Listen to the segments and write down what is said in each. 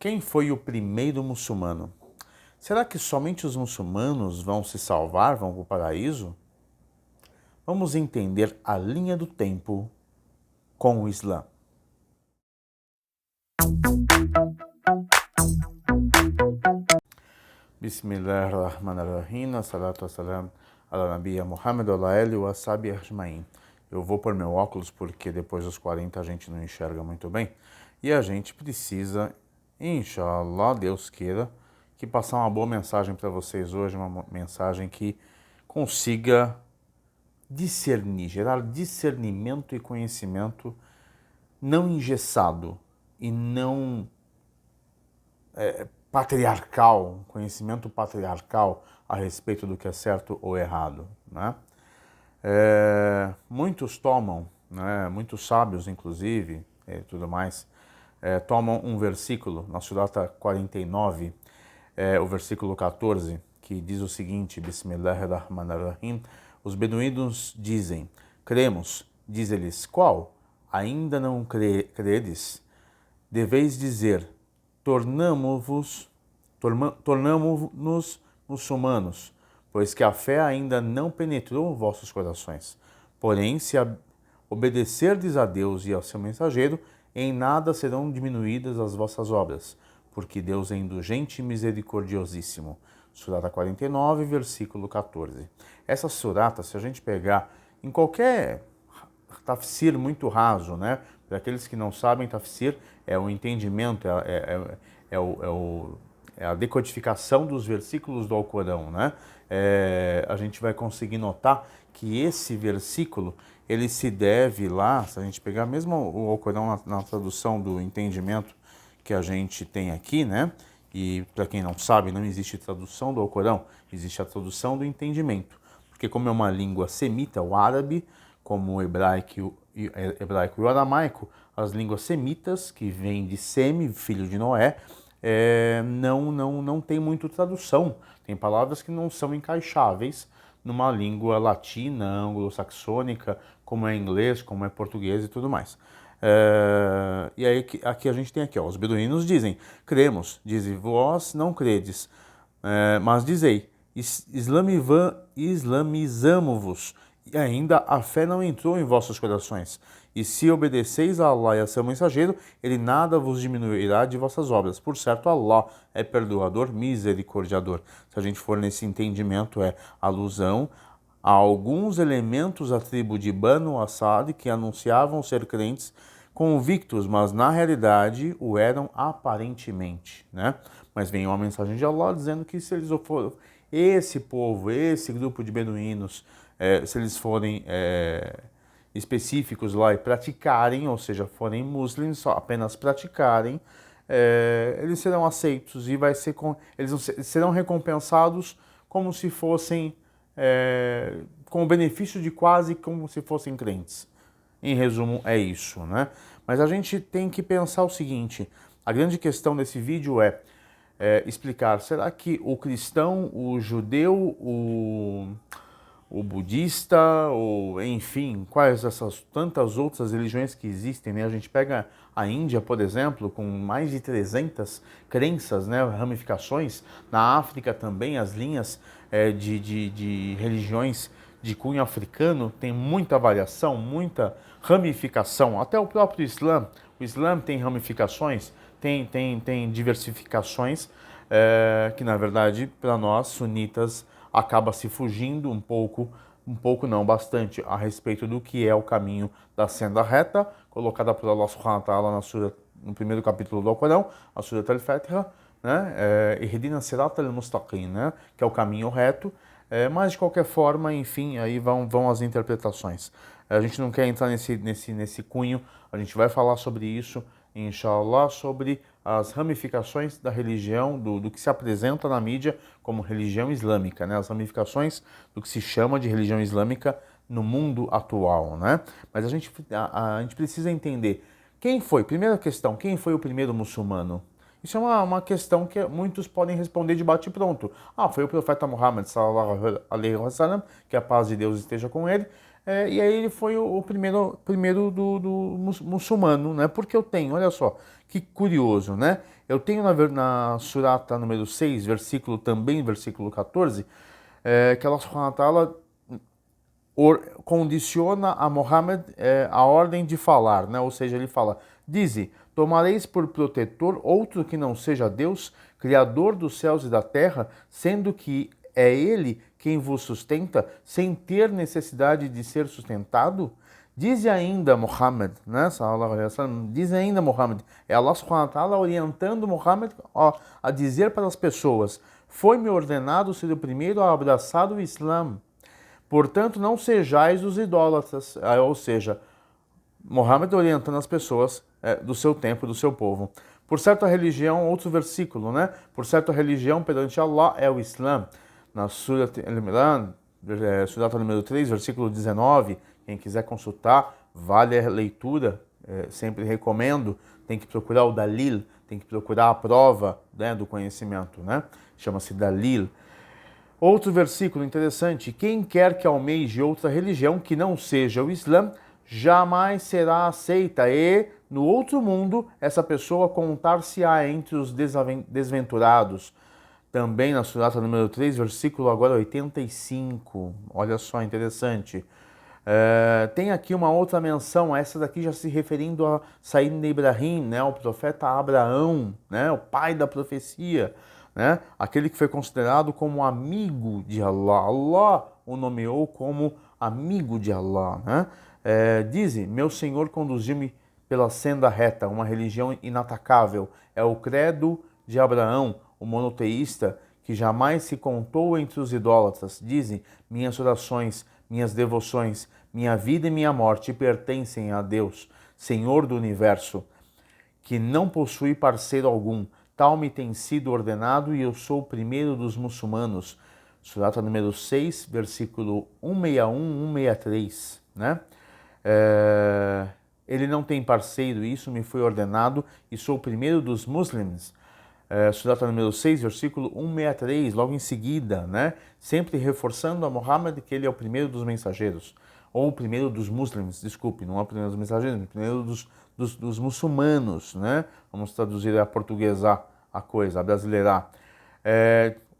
Quem foi o primeiro muçulmano? Será que somente os muçulmanos vão se salvar, vão para o paraíso? Vamos entender a linha do tempo com o Islã. Bismillahirrahmanirrahim, salatu wassalam ala nabiyya Muhammad wa ala alihi wa sahbihi ajma'in. Eu vou pôr meu óculos porque depois dos 40 a gente não enxerga muito bem e a gente precisa, inshallah, Deus queira, que passar uma boa mensagem para vocês hoje, uma mensagem que consiga discernir, gerar discernimento e conhecimento não engessado e não patriarcal, conhecimento patriarcal a respeito do que é certo ou errado, né? Muitos tomam, né, muitos sábios inclusive, e tudo mais, tomam um versículo na Surata 49, o versículo 14, que diz o seguinte: Bismillahirrahmanirrahim, os beduínos dizem, cremos, diz eles, qual? Ainda não credes? Deveis dizer, tornamo-nos muçulmanos, pois que a fé ainda não penetrou vossos corações. Porém, se obedecerdes a Deus e ao seu mensageiro, em nada serão diminuídas as vossas obras, porque Deus é indulgente e misericordiosíssimo. Surata 49, versículo 14. Essa surata, se a gente pegar em qualquer tafsir muito raso, né? Para aqueles que não sabem, tafsir é o entendimento, é a decodificação dos versículos do Alcorão, né? A gente vai conseguir notar que esse versículo, ele se deve lá, se a gente pegar mesmo o Alcorão na tradução do entendimento que a gente tem aqui, né? E para quem não sabe, não existe tradução do Alcorão, existe a tradução do entendimento. Porque como é uma língua semita, o árabe, como o hebraico e o aramaico, as línguas semitas, que vêm de Semi, filho de Noé, não tem muito tradução. Tem palavras que não são encaixáveis numa língua latina, anglo-saxônica, como é inglês, como é português e tudo mais. E aí aqui a gente tem aqui, ó, os beduínos dizem, cremos, dizem, vós não credes, mas dizei, islamizamo-vos, e ainda a fé não entrou em vossos corações. E se obedeceis a Allah e a seu mensageiro, ele nada vos diminuirá de vossas obras. Por certo, Allah é perdoador, misericordiador. Se a gente for nesse entendimento, é alusão a alguns elementos da tribo de Banu Assad que anunciavam ser crentes convictos, mas na realidade o eram aparentemente, né? Mas vem uma mensagem de Allah dizendo que se eles forem esse povo, esse grupo de beduínos, se eles forem específicos lá e praticarem, ou seja, forem muçulmanos, só apenas praticarem, eles serão aceitos e eles serão recompensados como se fossem com o benefício de quase como se fossem crentes. Em resumo, é isso, né? Mas a gente tem que pensar o seguinte, a grande questão desse vídeo é explicar, será que o cristão, o judeu, o budista, ou enfim, quais essas tantas outras religiões que existem, né? A gente pega a Índia, por exemplo, com mais de 300 crenças, né, ramificações. Na África também, as linhas de religiões de cunho africano tem muita variação, muita ramificação. Até o próprio Islã, o Islã tem ramificações, tem diversificações, que na verdade, para nós, sunitas, acaba se fugindo um pouco não, bastante, a respeito do que é o caminho da senda reta, colocada por Allah subhanahu wa ta'ala no primeiro capítulo do Alcorão, a Surat al-Fatiha, né? Ihdina sirata al-mustaqim, né? Que é o caminho reto, mas de qualquer forma, enfim, aí vão as interpretações. A gente não quer entrar nesse cunho, a gente vai falar sobre isso, inshallah, sobre as ramificações da religião, do que se apresenta na mídia como religião islâmica, né? As ramificações do que se chama de religião islâmica no mundo atual, né? Mas a gente precisa entender primeira questão, quem foi o primeiro muçulmano? Isso é uma questão que muitos podem responder de bate pronto. Foi o profeta Muhammad, sallallahu alaihi wasallam, que a paz de Deus esteja com ele, E aí ele foi o primeiro do muçulmano, né? Porque eu tenho, olha só, que curioso, né? Eu tenho na Surata número 6, versículo 14, que Allah subhanahu wa ta'ala condiciona a Muhammad a ordem de falar, né? Ou seja, ele fala: dize, tomareis por protetor outro que não seja Deus, criador dos céus e da terra, sendo que é ele quem vos sustenta, sem ter necessidade de ser sustentado? Diz ainda Muhammad, né? Sallallahu alaihi wasallam, diz ainda Muhammad, é Allah subhanahu wa ta'ala orientando Muhammad a dizer para as pessoas: foi-me ordenado ser o primeiro a abraçar o Islã. Portanto, não sejais os idólatras, ou seja, Mohammed orientando as pessoas do seu tempo, do seu povo. Por certa religião, outro versículo, né? Por certa religião perante Allah é o Islã. Na Surat Al-Imran, Surat número 3, versículo 19, quem quiser consultar, vale a leitura, sempre recomendo, tem que procurar o Dalil, tem que procurar a prova, né, do conhecimento, né? Chama-se Dalil. Outro versículo interessante: quem quer que almeje outra religião que não seja o Islã, jamais será aceita e, no outro mundo, essa pessoa contar-se-á entre os desventurados. Também na surata número 3, versículo agora 85. Olha só, interessante. Tem aqui uma outra menção, essa daqui já se referindo a Sayyidina Ibrahim, né, o profeta Abraão, né, o pai da profecia, né, aquele que foi considerado como amigo de Allah. Allah o nomeou como amigo de Allah, né? Dize, meu Senhor conduziu-me pela senda reta, uma religião inatacável. É o credo de Abraão, o monoteísta, que jamais se contou entre os idólatras. Dizem, minhas orações, minhas devoções, minha vida e minha morte pertencem a Deus, Senhor do universo, que não possui parceiro algum. Tal me tem sido ordenado e eu sou o primeiro dos muçulmanos. Surata número 6, versículo 161, 163, né? Ele não tem parceiro, isso me foi ordenado e sou o primeiro dos muçulmanos. Surata número 6, versículo 163, logo em seguida, né? Sempre reforçando a Muhammad que ele é o primeiro dos mensageiros, ou o primeiro dos muçulmanos, desculpe, não é o primeiro dos mensageiros, é o primeiro dos muçulmanos, né? Vamos traduzir a portuguesar a coisa, a brasileirar.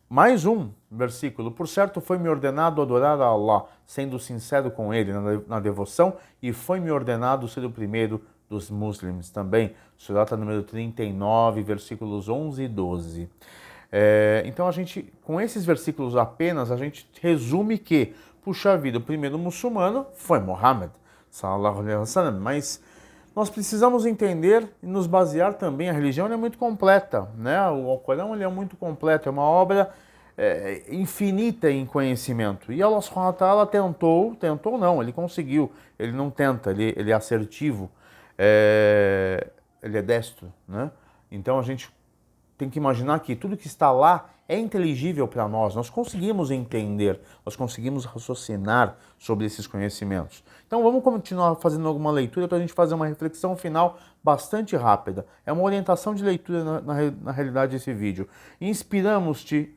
Mais um versículo: por certo foi-me ordenado adorar a Allah, sendo sincero com ele na devoção, e foi-me ordenado ser o primeiro dos muçulmanos também. Surata número 39, versículos 11 e 12. Então a gente, com esses versículos apenas, a gente resume que, puxa vida, o primeiro muçulmano foi Muhammad, sallallahu alaihi wasallam, mas nós precisamos entender e nos basear também. A religião é muito completa, né? O Alcorão ele é muito completo, é uma obra infinita em conhecimento. E Allah subhanahu wa ta'ala tentou não, ele conseguiu, ele não tenta, ele é assertivo, ele é destro, né? Então a gente tem que imaginar que tudo que está lá é inteligível para nós conseguimos entender, nós conseguimos raciocinar sobre esses conhecimentos. Então vamos continuar fazendo alguma leitura para a gente fazer uma reflexão final bastante rápida. É uma orientação de leitura na realidade desse vídeo. Inspiramos-te,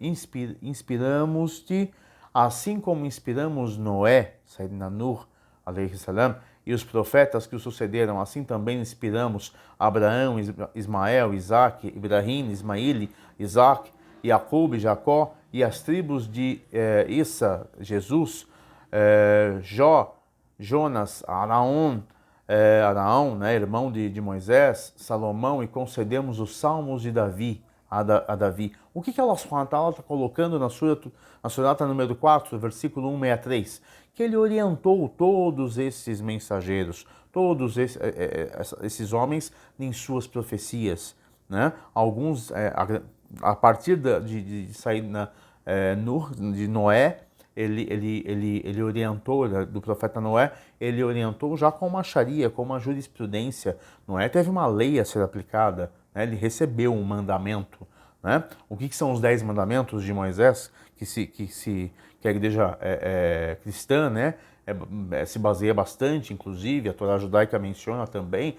assim como inspiramos Noé, Sayyidina Nuh, alayhi salam, e os profetas que o sucederam, assim também inspiramos Abraão, Ismael, Isaac, Ibrahim, Ismaíl, Isaac, Jacob, Jacó, e as tribos de Issa, Jesus, Jó, Jonas, Araão, né, irmão de Moisés, Salomão, e concedemos os salmos de Davi a Davi. O que Allah subhanahu wa ta'ala está colocando na surata número 4, versículo 163? Que ele orientou todos esses mensageiros, todos esses homens em suas profecias, né? Alguns, a partir de sair de Noé, ele orientou, do profeta Noé, ele orientou já com uma sharia, com uma jurisprudência. Noé teve uma lei a ser aplicada, né? Ele recebeu um mandamento, né? O que são os 10 mandamentos de Moisés, que a igreja cristã, né, se baseia bastante, inclusive, a Torá judaica menciona também,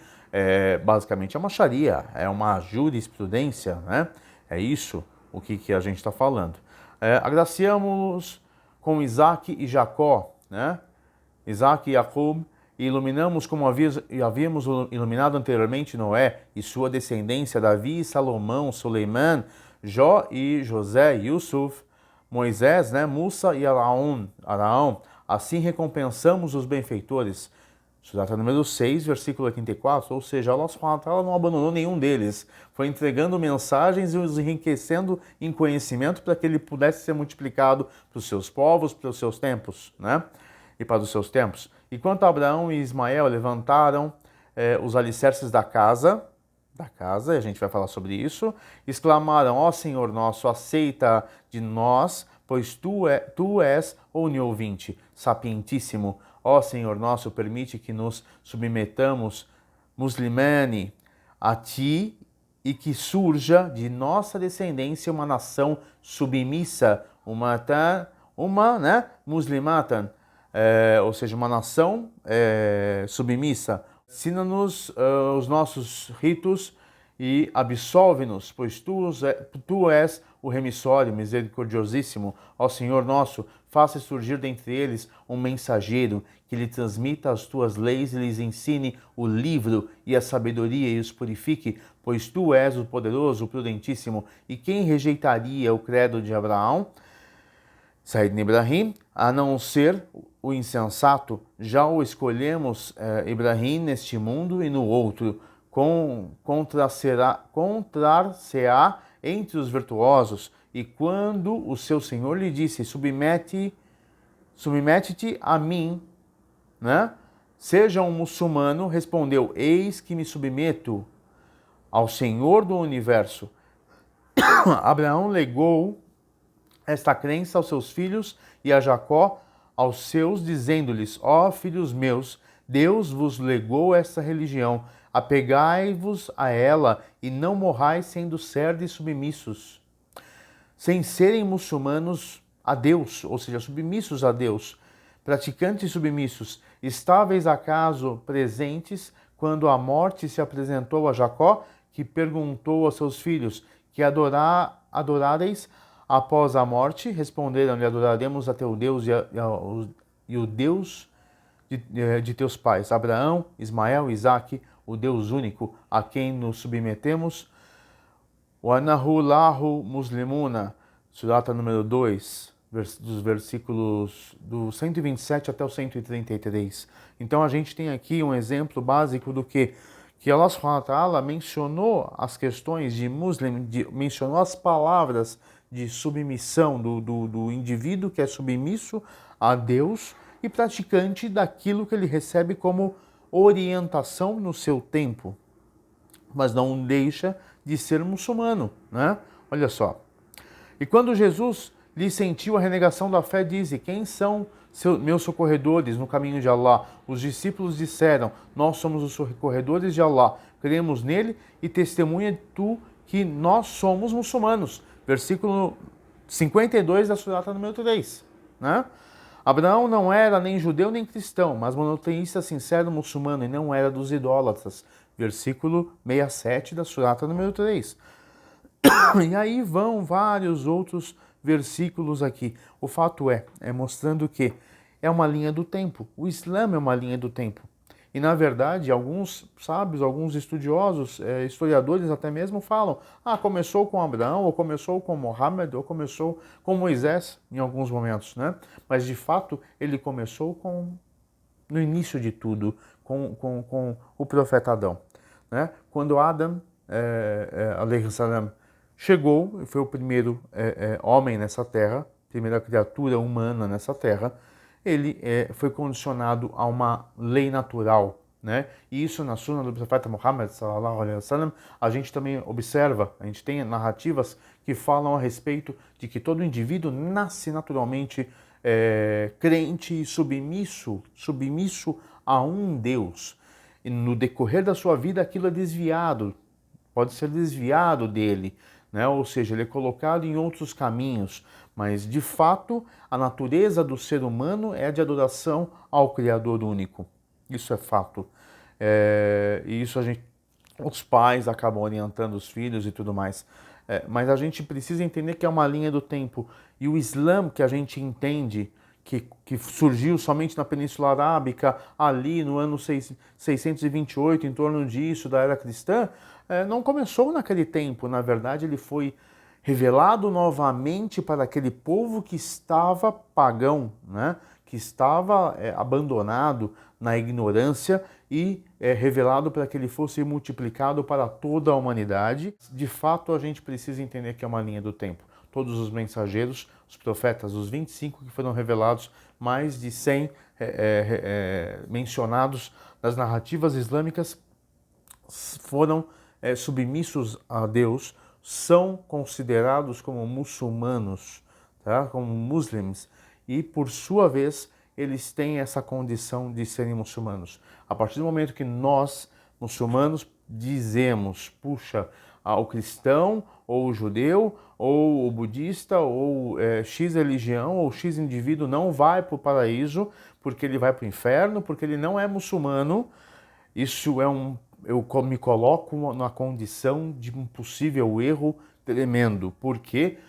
basicamente é uma sharia, é uma jurisprudência, né? É isso o que a gente está falando. Agraciamos com Isaac e Jacó, né? Isaac e Jacob, e iluminamos como havíamos iluminado anteriormente Noé e sua descendência, Davi, Salomão, Suleiman, Jó e José, Yusuf, Moisés, né, Musa e Araão. Assim recompensamos os benfeitores. Surata número 6, versículo 84, ou seja, Allah subhanahu wa ta'ala não abandonou nenhum deles. Foi entregando mensagens e os enriquecendo em conhecimento para que ele pudesse ser multiplicado para os seus povos, para os seus tempos, né? E para os seus tempos. E quanto Abraão e Ismael levantaram os alicerces da casa, e a gente vai falar sobre isso, exclamaram: ó Senhor nosso, aceita de nós, pois tu és oniovinte, sapientíssimo. Ó Senhor nosso, permite que nos submetamos, muslimane, a ti, e que surja de nossa descendência uma nação submissa, muslimatan, ou seja, uma nação submissa. Ensina-nos os nossos ritos e absolve-nos, pois tu és o remissório, misericordiosíssimo. Ó Senhor nosso, faça surgir dentre eles um mensageiro que lhe transmita as tuas leis e lhes ensine o livro e a sabedoria e os purifique, pois tu és o poderoso, o prudentíssimo. E quem rejeitaria o credo de Abraão, Sayyidina Ibrahim, a não ser o insensato? Já o escolhemos, Ibrahim, neste mundo e no outro, contrar-se-á entre os virtuosos. E quando o seu Senhor lhe disse: submete-te a mim, né? Seja um muçulmano, respondeu: eis que me submeto ao Senhor do universo. Abraão legou esta crença aos seus filhos e a Jacó aos seus, dizendo-lhes: ó filhos meus, Deus vos legou esta religião, apegai-vos a ela e não morrais sendo serdes submissos, sem serem muçulmanos a Deus, ou seja, submissos a Deus, praticantes submissos. Estáveis acaso presentes quando a morte se apresentou a Jacó, que perguntou aos seus filhos: que adorareis após a morte? Responderam-lhe: adoraremos a teu Deus e o Deus de teus pais, Abraão, Ismael e Isaque, o Deus único, a quem nos submetemos. O anahu lahu muslimuna, surata número 2, dos versículos do 127 até o 133. Então a gente tem aqui um exemplo básico do que Allah subhanahu wa ta'ala mencionou as questões de muslim, mencionou as palavras de submissão do indivíduo que é submisso a Deus e praticante daquilo que ele recebe como orientação no seu tempo, mas não deixa de ser muçulmano, né? Olha só. E quando Jesus lhe sentiu a renegação da fé, disse: quem são meus socorredores no caminho de Allah? Os discípulos disseram: nós somos os socorredores de Allah, cremos nele e testemunha tu que nós somos muçulmanos. Versículo 52 da surata número 3, né? Abraão não era nem judeu nem cristão, mas monoteísta sincero muçulmano, e não era dos idólatras. Versículo 67 da surata número 3. E aí vão vários outros versículos aqui. O fato é mostrando que é uma linha do tempo. O Islã é uma linha do tempo. E, na verdade, alguns sábios, alguns estudiosos, historiadores até mesmo falam: começou com Abraão, ou começou com Mohammed, ou começou com Moisés, em alguns momentos, né? Mas, de fato, ele começou no início de tudo, com o profeta Adão, né? Quando Adam, alayhi salam, chegou, foi o primeiro homem nessa terra, primeira criatura humana nessa terra, ele foi condicionado a uma lei natural, né? E isso na Sunna do profeta Muhammad sallallahu alaihi wasallam, a gente também observa, a gente tem narrativas que falam a respeito de que todo indivíduo nasce naturalmente crente e submisso a um Deus. E no decorrer da sua vida aquilo é desviado, pode ser desviado dele, né? Ou seja, ele é colocado em outros caminhos, mas de fato a natureza do ser humano é de adoração ao Criador único. Isso é fato. E isso os pais acabam orientando os filhos e tudo mais. Mas a gente precisa entender que é uma linha do tempo. E o Islã que a gente entende que surgiu somente na Península Arábica, ali no ano 628, em torno disso, da era cristã, não começou naquele tempo. Na verdade, ele foi revelado novamente para aquele povo que estava pagão, né? Que estava abandonado na ignorância e revelado para que ele fosse multiplicado para toda a humanidade. De fato, a gente precisa entender que é uma linha do tempo. Todos os mensageiros, os profetas, os 25 que foram revelados, mais de 100 mencionados nas narrativas islâmicas, foram submissos a Deus, são considerados como muçulmanos, tá? Como muslims, e por sua vez eles têm essa condição de serem muçulmanos. A partir do momento que nós, muçulmanos, dizemos, puxa, o cristão, ou o judeu, ou o budista, ou X religião, ou X indivíduo não vai para o paraíso porque ele vai para o inferno, porque ele não é muçulmano, isso eu me coloco na condição de um possível erro tremendo. Por quê?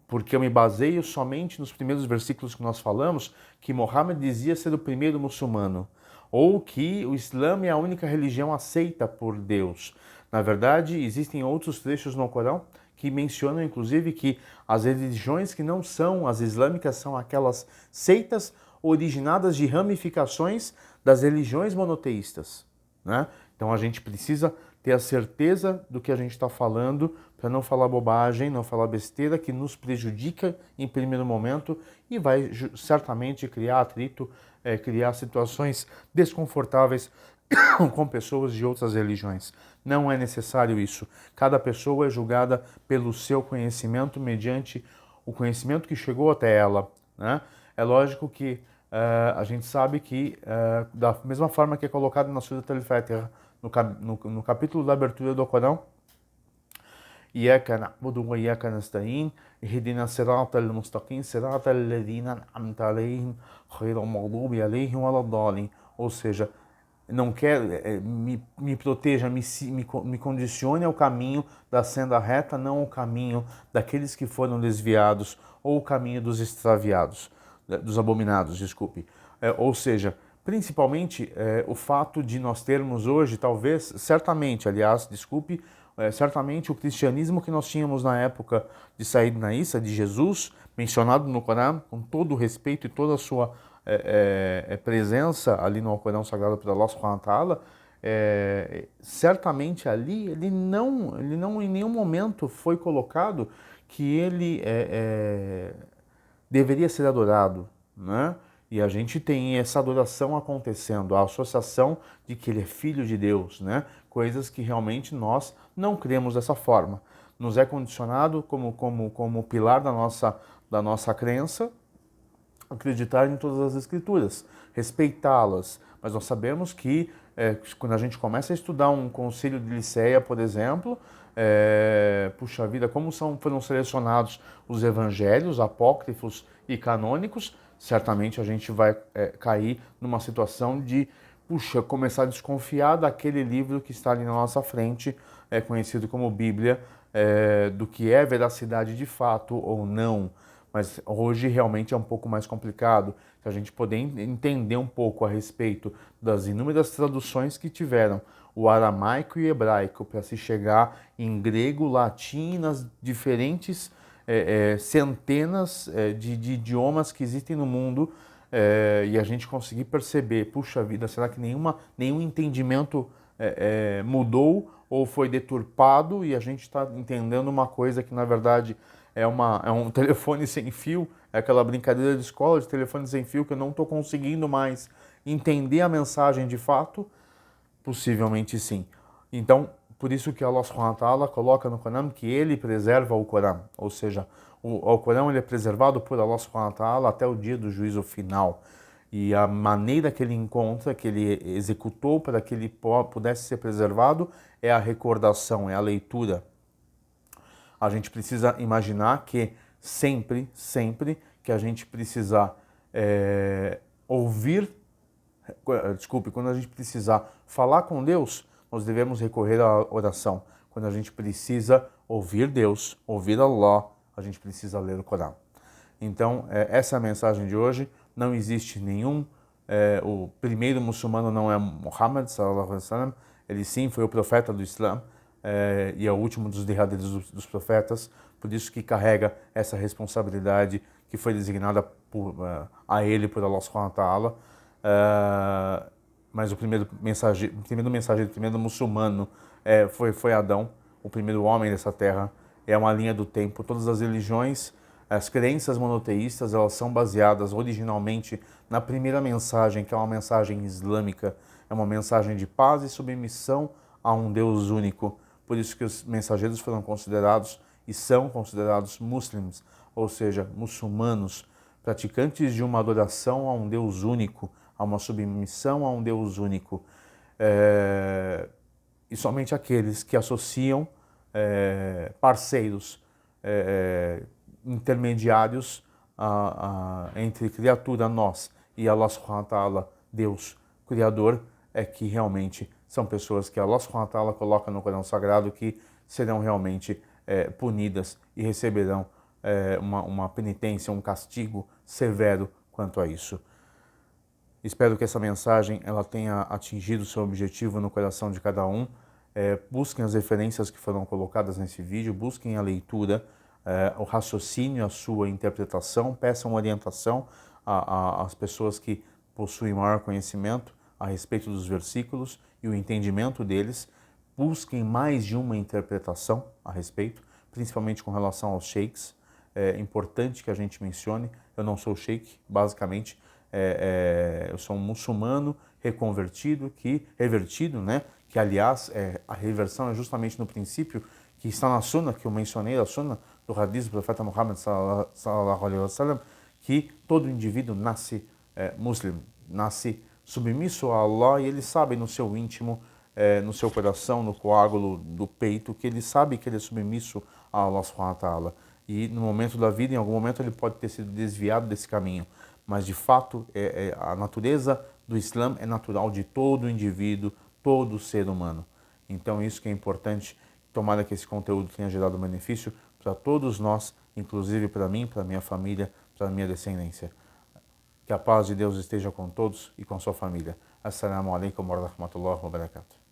Porque eu me baseio somente nos primeiros versículos que nós falamos, que Mohammed dizia ser o primeiro muçulmano, ou que o Islã é a única religião aceita por Deus. Na verdade, existem outros trechos no Corão que mencionam, inclusive, que as religiões que não são as islâmicas são aquelas seitas originadas de ramificações das religiões monoteístas, né? Então a gente precisa ter a certeza do que a gente está falando para não falar bobagem, não falar besteira que nos prejudica em primeiro momento e vai certamente criar atrito, criar situações desconfortáveis com pessoas de outras religiões. Não é necessário isso. Cada pessoa é julgada pelo seu conhecimento mediante o conhecimento que chegou até ela, né? É lógico que a gente sabe que, da mesma forma que é colocado na Surat al-Fatiha, no capítulo da abertura do Corão, إياك نعبد وإياك نستعين اهدنا الصراط المستقيم صراط الذين أنعمت عليهم غير المغضوب عليهم ولا الضالين. Ou seja, não quer, me proteja, me condicione ao caminho da senda reta, não ao caminho daqueles que foram desviados ou o caminho dos extraviados, dos abominados, desculpe. Ou seja, principalmente o fato de nós termos hoje, talvez, certamente, aliás, desculpe, certamente o cristianismo que nós tínhamos na época de Sayyidina Isa, de Jesus, mencionado no Corão, com todo o respeito e toda a sua presença ali no Alcorão Sagrado por Allah Subhanahu wa Ta'ala, certamente ali ele não em nenhum momento foi colocado que ele deveria ser adorado, né? E a gente tem essa adoração acontecendo, a associação de que ele é filho de Deus, né? Coisas que realmente nós não cremos dessa forma. Nos é condicionado como pilar da nossa crença, acreditar em todas as escrituras, respeitá-las. Mas nós sabemos que quando a gente começa a estudar um concílio de Nicéia, por exemplo, puxa vida, como foram selecionados os evangelhos apócrifos e canônicos, certamente a gente vai cair numa situação de, começar a desconfiar daquele livro que está ali na nossa frente, conhecido como Bíblia, do que é veracidade de fato ou não. Mas hoje realmente é um pouco mais complicado, se a gente poder entender um pouco a respeito das inúmeras traduções que tiveram o aramaico e hebraico para se chegar em grego, latim e nas diferentes centenas de idiomas que existem no mundo, e a gente conseguir perceber, puxa vida, será que nenhum entendimento mudou ou foi deturpado e a gente está entendendo uma coisa que na verdade é um telefone sem fio, é aquela brincadeira de escola de telefone sem fio que eu não estou conseguindo mais entender a mensagem de fato? Possivelmente sim. Então, por isso que Allah Subhanahu wa Ta'ala coloca no Corão que ele preserva o Corão, ou seja, o Corão ele é preservado por Allah Subhanahu wa Ta'ala até o dia do juízo final. E a maneira que ele encontra, que ele executou para que ele pudesse ser preservado é a recordação, é a leitura. A gente precisa imaginar que sempre que a gente precisar quando a gente precisar falar com Deus, nós devemos recorrer à oração. Quando a gente precisa ouvir Deus, ouvir Allah, a gente precisa ler o Corão. Então, essa é a mensagem de hoje. não existe nenhum, o primeiro muçulmano não é Muhammad, sallallahu alaihi wasallam, ele sim foi o profeta do Islã, e é o último dos derradeiros dos profetas, por isso que carrega essa responsabilidade que foi designada a ele por Allah subhanahu wa ta'ala. Mas o primeiro mensageiro, o primeiro muçulmano foi Adão, o primeiro homem dessa terra. É uma linha do tempo. Todas as religiões, as crenças monoteístas, elas são baseadas originalmente na primeira mensagem, que é uma mensagem islâmica, é uma mensagem de paz e submissão a um Deus único. Por isso que os mensageiros foram considerados e são considerados muçulmanos, ou seja, muçulmanos, praticantes de uma adoração a um Deus único, a uma submissão a um Deus único. E somente aqueles que associam parceiros, intermediários entre criatura, nós, e Allah subhanahu wa ta'ala, Deus Criador, é que realmente são pessoas que Allah subhanahu wa ta'ala coloca no Corão Sagrado que serão realmente punidas e receberão uma penitência, um castigo severo quanto a isso. Espero que essa mensagem ela tenha atingido o seu objetivo no coração de cada um. Busquem as referências que foram colocadas nesse vídeo, busquem a leitura, o raciocínio, a sua interpretação, peçam orientação às pessoas que possuem maior conhecimento a respeito dos versículos e o entendimento deles. Busquem mais de uma interpretação a respeito, principalmente com relação aos sheiks. É importante que a gente mencione, eu não sou sheik, basicamente, eu sou um muçulmano revertido, né? Que aliás, a reversão é justamente no princípio que está na Sunna, que eu mencionei, a Sunna do hadith do profeta Muhammad sallallahu alaihi wasallam, que todo indivíduo nasce muçulmano, nasce submisso a Allah, e ele sabe no seu íntimo, no seu coração, no coágulo do peito, que ele sabe que ele é submisso a Allah subhanahu wa ta'ala. E no momento da vida, em algum momento, ele pode ter sido desviado desse caminho. Mas, de fato, a natureza do Islã é natural de todo indivíduo, todo ser humano. Então, isso que é importante. Tomara que esse conteúdo tenha gerado benefício para todos nós, inclusive para mim, para minha família, para minha descendência. Que a paz de Deus esteja com todos e com sua família. Assalamu alaikum wa rahmatullahi wa barakatuh.